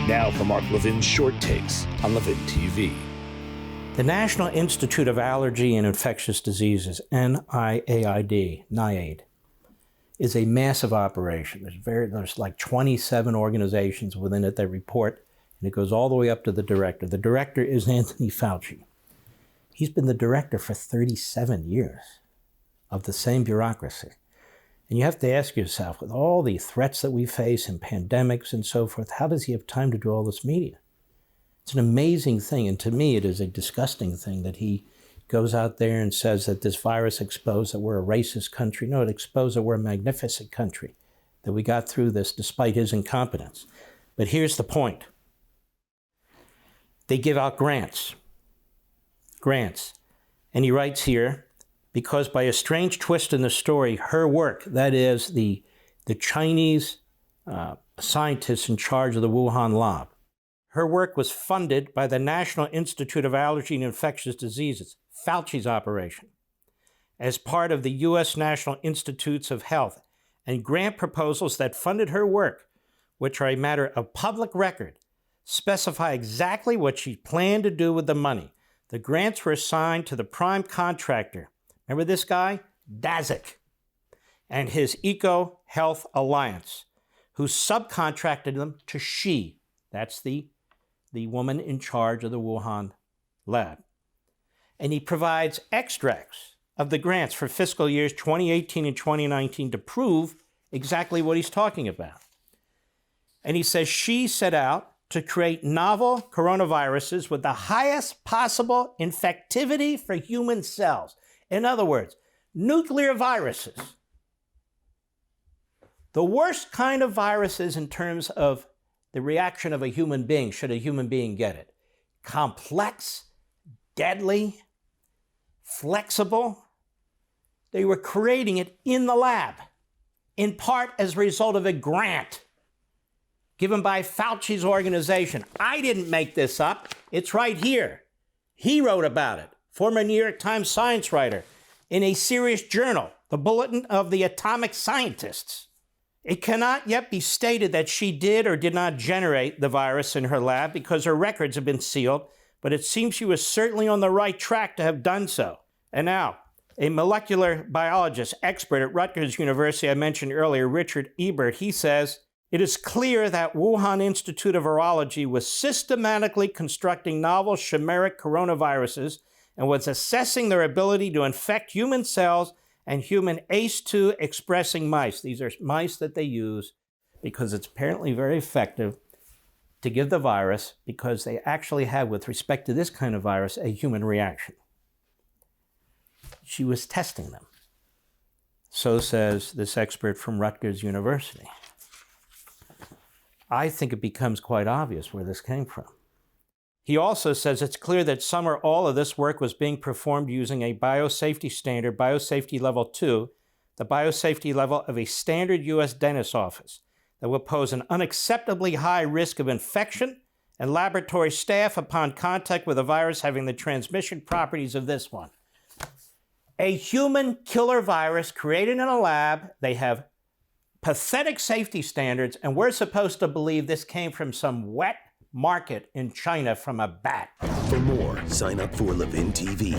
Now for Mark Levin's Short Takes on Levin TV. The National Institute of Allergy and Infectious Diseases, NIAID, is a massive operation. There's like 27 organizations within it that report, and it goes all the way up to the director. The director is Anthony Fauci. He's been the director for 37 years of the same bureaucracy. And you have to ask yourself, with all the threats that we face and pandemics and so forth, how does he have time to do all this media? It's an amazing thing, and to me it is a disgusting thing that he goes out there and says that this virus exposed that we're a racist country. No, it exposed that we're a magnificent country, that we got through this despite his incompetence. But here's the point. They give out grants. And he writes here, because by a strange twist in the story, her work, that is the Chinese scientists in charge of the Wuhan lab, her work was funded by the National Institute of Allergy and Infectious Diseases, Fauci's operation, as part of the U.S. National Institutes of Health, and grant proposals that funded her work, which are a matter of public record, specify exactly what she planned to do with the money. The grants were assigned to the prime contractor. Remember this guy? Dazik, and his Eco Health Alliance, who subcontracted them to Xi. That's the woman in charge of the Wuhan lab. And he provides extracts of the grants for fiscal years 2018 and 2019 to prove exactly what he's talking about. And he says Xi set out to create novel coronaviruses with the highest possible infectivity for human cells. In other words, nuclear viruses. The worst kind of viruses in terms of the reaction of a human being, should a human being get it. Complex, deadly, flexible. They were creating it in the lab, in part as a result of a grant given by Fauci's organization. I didn't make this up. It's right here. He wrote about it. Former New York Times science writer, in a serious journal, the Bulletin of the Atomic Scientists. It cannot yet be stated that she did or did not generate the virus in her lab because her records have been sealed, but it seems she was certainly on the right track to have done so. And now, a molecular biologist expert at Rutgers University I mentioned earlier, Richard Ebert, he says, it is clear that Wuhan Institute of Virology was systematically constructing novel chimeric coronaviruses and was assessing their ability to infect human cells and human ACE2 expressing mice. These are mice that they use because it's apparently very effective to give the virus, because they actually have, with respect to this kind of virus, a human reaction. She was testing them. So says this expert from Rutgers University. I think it becomes quite obvious where this came from. He also says it's clear that some or all of this work was being performed using a biosafety standard, biosafety level 2, the biosafety level of a standard U.S. dentist's office, that will pose an unacceptably high risk of infection and laboratory staff upon contact with a virus having the transmission properties of this one. A human killer virus created in a lab. They have pathetic safety standards, and we're supposed to believe this came from some wet market in China from a bat. For more, sign up for Levin TV.